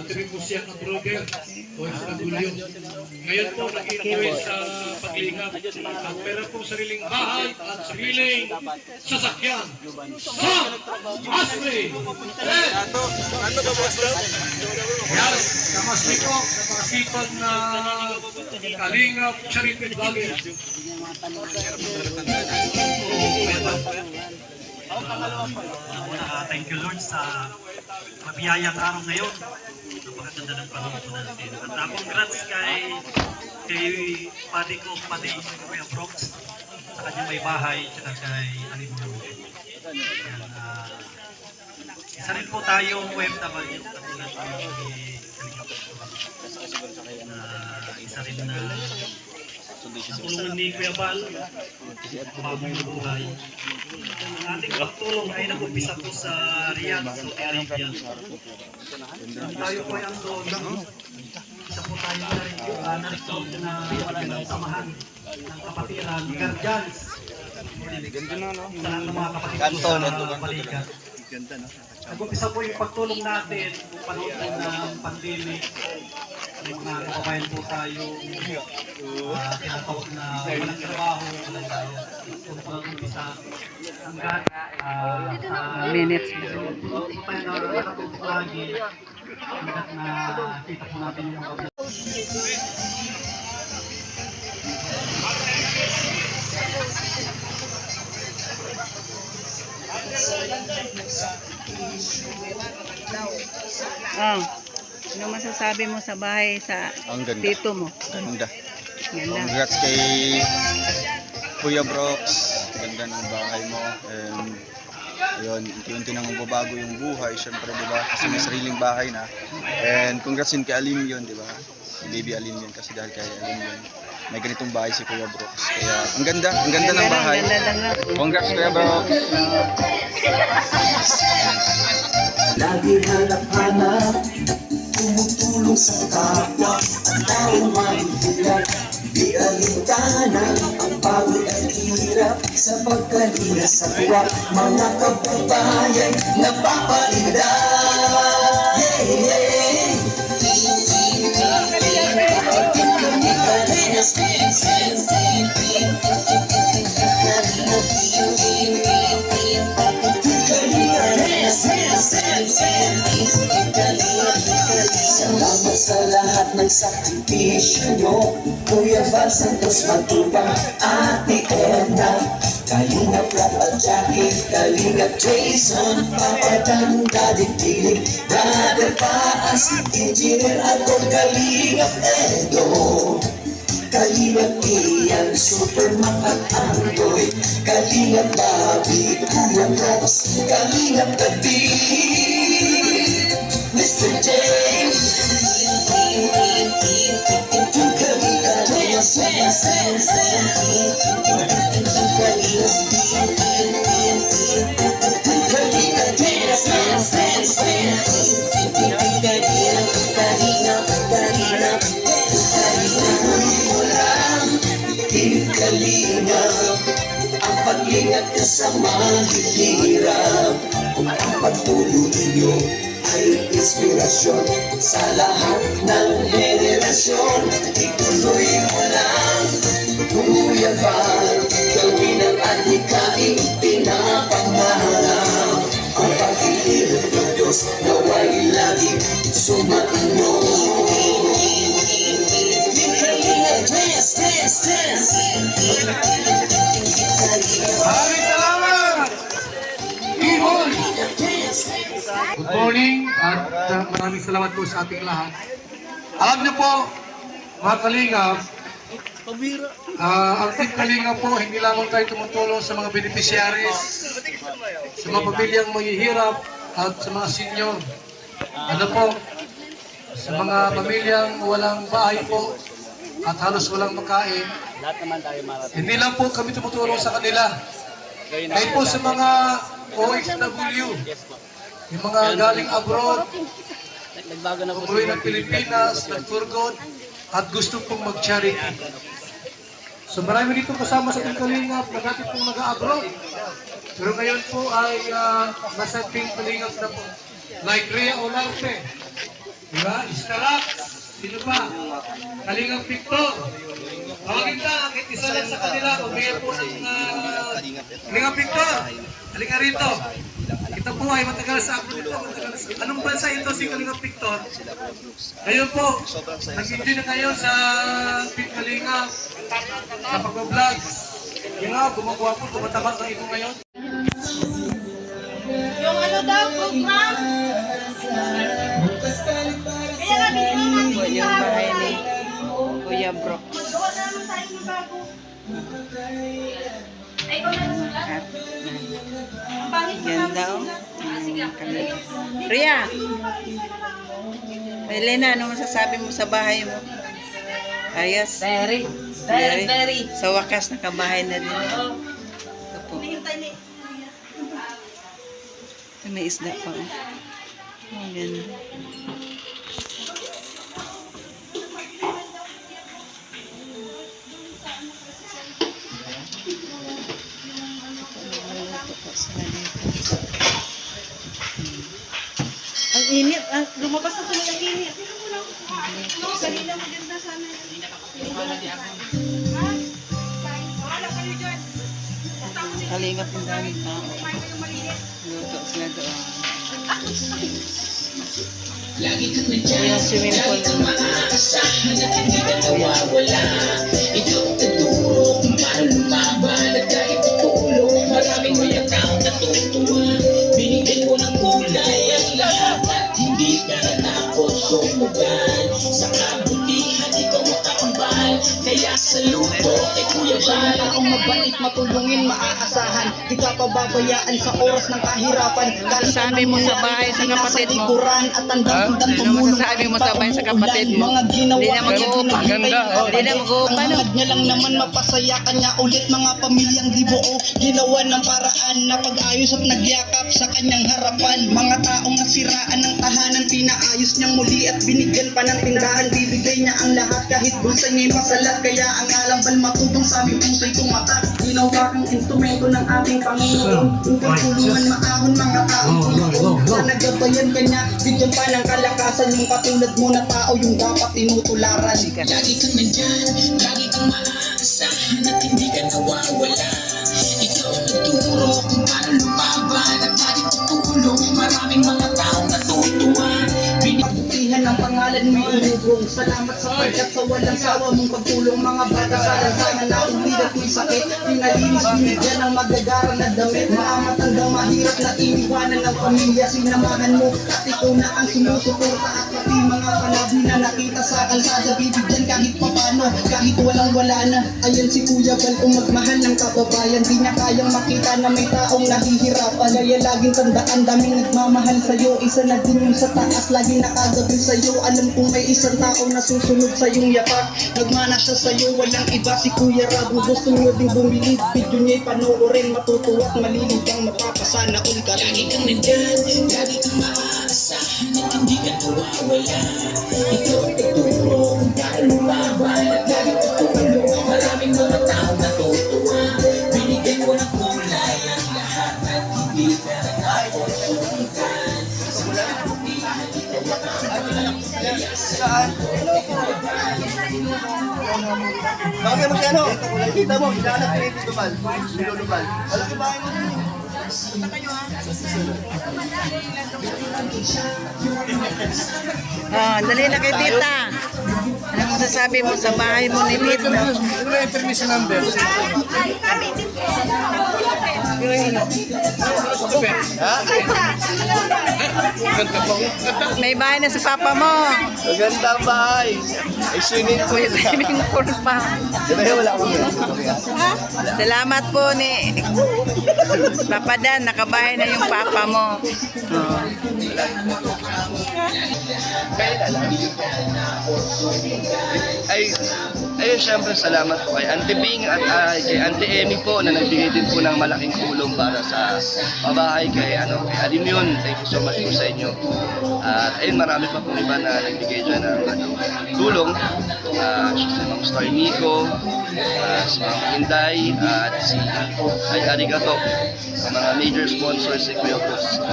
dati rin po siyang abroger o OFW. Ngayon po nag-enjoy sa paglingap at meron pong sariling bahay at sariling sasakyan sa Ashley. Yan, kamasli po, napakasipag na kalingap charity vlogger. Thank you Lord sa mabiyayang araw ngayon. Napakaganda ng panahon po natin. At congrats kay padi ko, padi Kuya Brooks, sa kanyang may bahay, at kay Alim Lume. Isa rin po tayong OFW, katulad po ni Kalingap. Isa rin na tulungan ni Kuya Bal, pabong buhay. Ang ating pagtulong ay nag-umpisa po sa Riyadh, Saudi Arabia. Tayo po ay ang doon. Isa po tayo narito na samahan ng kapatiran, guardians. Sa lahat ng mga kapatiran sa balikan. Nag-umpisa po yung pagtulong natin kung panahon ng pandemic. May mga kababayan po tayo tinatawag na walang trabaho, walang kaya. Kung pag-umpisa hanggang minutes. kung tayo nakatulog lagi hanggang na kita po natin yung mga Oh, ano masasabi mo sa bahay sa Ang ganda. tito mo? Ganda. Ganda. Congrats kay Kuya Brooks. Ganda ng bahay mo. And ayun, unti-unti nang magbabago yung buhay. Siyempre, di ba? Kasi may sariling bahay na. And congrats din kay Alim yun, di ba? Si Baby Alim yun. Kasi dahil kay Alim yun, may ganitong bahay si Kuya Brooks. Kaya ang ganda ng bahay. Ganda lang nga. Congrats Kuya Brooks. Lagi hanap-hanap, tumutulong sa kapwa, ang taong mahihirap. Di alintana, ang pagod at hirap, sa pagkalina sa buwak, mga kababayan, napapalinda. Yeah, yeah. Salamat sa lahat ng sakripisyo nyo, Kuya Val Santos Matubang, Ate Edna, Kalingap Rap at Jackie, Kalingap Jason, Papa Dan, Daddy Piling, Brother Paas, Engineer Atol, Kalingap Edo, Kalingap Ian, Supermac at Android, Kalingap Bobby, Kuya Rox, Kalingap David, Mr. James, Kalingap, ang pag-ingat ka sa mahihirap, ang pagtulong ninyo ay inspirasyon sa lahat ng henerasyon. Ituloy mo lang, Kuya Val, gawin ang adhikaing pinapangarap. Ang pag-iirap ng Diyos naway laging sumainyo. Maraming salamat! Ihon! Good morning at maraming salamat po sa ating lahat. Alam niyo po, mga kalingap, ang Team Kalingap po, hindi lamang tayo tumutulong sa mga beneficiaries, sa mga pamilyang mahihirap at sa mga senior. Ano po, sa mga pamilyang walang bahay po at halos walang makain, hindi lang po kami tumutulong sa kanila. Kahit po sa mga OFW, yung mga galing abroad, umuwi ng Pilipinas, nag-forgod, at gusto pong mag-charity. So marami dito kasama sa Team Kalingap na dati pong nag-abroad. Pero ngayon po ay nasa Team Kalingap na po. Like Rhea Olarte, Diba? Istarak. Sino pa? Kalingang Victor. Tawagin ka, kahit isa lang sa kanila. Magbigay po ng Kalingang Victor. Halika rito. Ito po ay matagal sa ako dito. Anong bansa ito si Kalingang Victor? Kayo po, nag-enjoy na kayo sa Pit Kalinga, sa pag-vlog. Yung nga, gumagawa po, tumatama sa ito ngayon. Yung ano daw, program. Kaya nga, binigyan natin Po yung bahay ni Kuya Brooks. Gawa na naman tayo ng bago. Ay, ikaw na nasulat? At Ang pangit mo yan daw. Ria! Elena, ano masasabi mo sa bahay mo? Ayos? Very. Sa wakas, nakabahay na din. Ito po. Hinihintay ni... May isda pa. Oh, ganda. Nagluluto po sila dito. Ang init. Lumabas na tuloy ang init. Kanina maganda sana yun. Ha? Wala kayo dyan. Kalingap ang daming tao. Luto sila doon. Yung swimming pool. Maasahan at hindi ka nawawala. Ikaw ang tuturo kung paano lumaban at kahit tutulong. Maraming mga tao natutuwa. Binigyan mo ng kulay ang lahat at hindi ka natakot sumugan. Sa kabutihan ikaw makakambal. Kaya saludo kay Kuya Bal. Taong mabait, matulungin, maaasahan. Di ka pababayaan sa oras ng kahirapan. Kahit Sabi mo sa bahay sa kapatid mo. At tandang-tandang Ano masasabi mo sa bahay sa kapatid mo? Mga ginawa Hindi na mag-uupa. Ganda, oh. Hindi na mag-uupa, Ang no? hangad niya lang naman mapasaya kanya ulit. Mga pamilyang di buo, ginawa ng paraan na pag-ayos at nagyakap sa kanyang harapan. Mga taong nasiraan ng tahanan, pinaayos niyang muli at binigyan pa ng tindahan. Bibigay niya ang lahat kahit bulsa niya'y masalat. Kaya ang alam bal matubang sa aming puso'y tumatak. Ginawa kang instrumento ng ating Panginoon. Hinggang tulungan maahon mga taong tumuon. Na nagabayan kanya, bigyan pa ng kalakasan. Yung katulad mo na tao, yung dapat tinutularan. Lagi kang nandyan, lagi kang maaasahan at hindi ka nawawala. Ikaw ang nagturo kung paano lumaban at lagi tutulong. Maraming mga taong natutuwa. Pagputihan ng pangalan mo inugong. Salamat sa pagkat sa walang sawa mong pagtulong. Mga bata sa lansangan na umilat may sakit. Pinalinis, binigyan ng magagara na damit. Mga matandang mahirap na iniwanan ng pamilya. Sinamahan mo at ikaw na ang sumusuporta. At pati mga panabi na nakita sa kalsada. Bibigyan kahit papano, kahit walang wala na. Ayan si Kuya Bal, magmahal ng kababayan. Di niya kayang makita na may taong nahihirapan. Kaya laging tandaan, daming nagmamahal sa'yo. Isa na din yung sa taas, laging nakagabi sa'yo. Alam kong may isang taong nasusunod sa iyong yapak. Nagmana siya sa'yo, walang iba si Kuya Rabu. Gusto nyo din bumili, video niya'y panoorin. Matutuwa at malilig kang mapapasana all ka rin. Lagi kang nandyan, lagi kang maaasahan at hindi ka nawawala. Ikaw ang nagturo kung paano lumaban at lagi tutulong. Maraming mga taong natutuwa. Binigyan mo ng kulay ang lahat at hindi ka natakot sumugan. Sa kabutihan ikaw makakambal. Kaya saludo Bakit mo siya ano? Kita mo, hinahanap ko yung Lubal. Lubal. Malaki bahay mo din. Oh, dali na kay tita. Ano masasabi mo sa bahay mo ni tita? Ano na yung permission number? May bahay na si papa mo. Magandang bahay. Ay, swimming pool. May swimming pool pa. Diba wala akong Salamat po ni Papa Dan, nakabahay na yung papa mo. Oh. Ayun, syempre salamat po kay Auntie Bing at kay Auntie Emmy po na nagbigay din po ng malaking tulong para sa pabahay kay Alimyon. Thank you so much. po sa inyo. At ayun, marami pa pong iba na nagbigay dyan ng tulong. Si Ma'am Star Miko, si Ma'am Inday, at si Arigato, sa mga major sponsors si Kuya Cruz.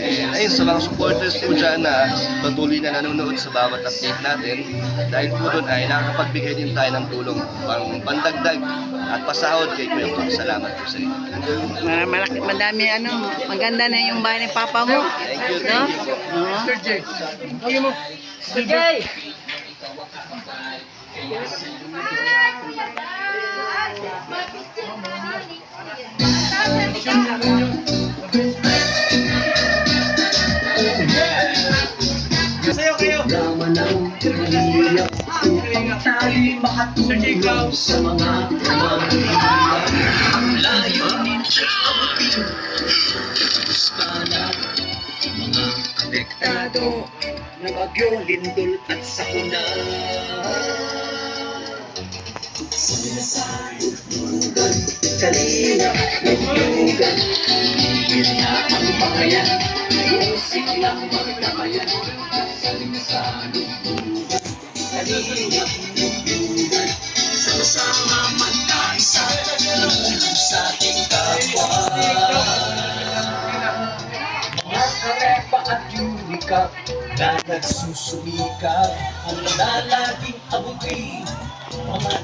And ayun, sa mga supporters po dyan na patuloy na nanonood sa bawat update natin, dahil po doon ay nakakapagbigay din tayo ng tulong pang pandagdag at pasahod kay Kuya Cruz. Salamat po sa inyo. Madami maganda na yung bahay ni Papa mo. Thank you, No? thank you po. Mr. J. Okay mo. Mr. J. Sayo kayo. Drama ng pag-iiyak upang tayo'y makatulong sa mga mahihirap. Ang layunin sa abutin, Ispana, mga apektado ng bagyo, lindol at sakuna. Sa minasalugan, kalina, nagdugan, higil na ang pangayan, musik lang magkamayan. Sa minasalugan, kalina, nagdugan, sama-sama magkaisa, tulong sa ating kapwa. Mga karepa at yurika na nagsusumikap, ang lalaging abutin, mga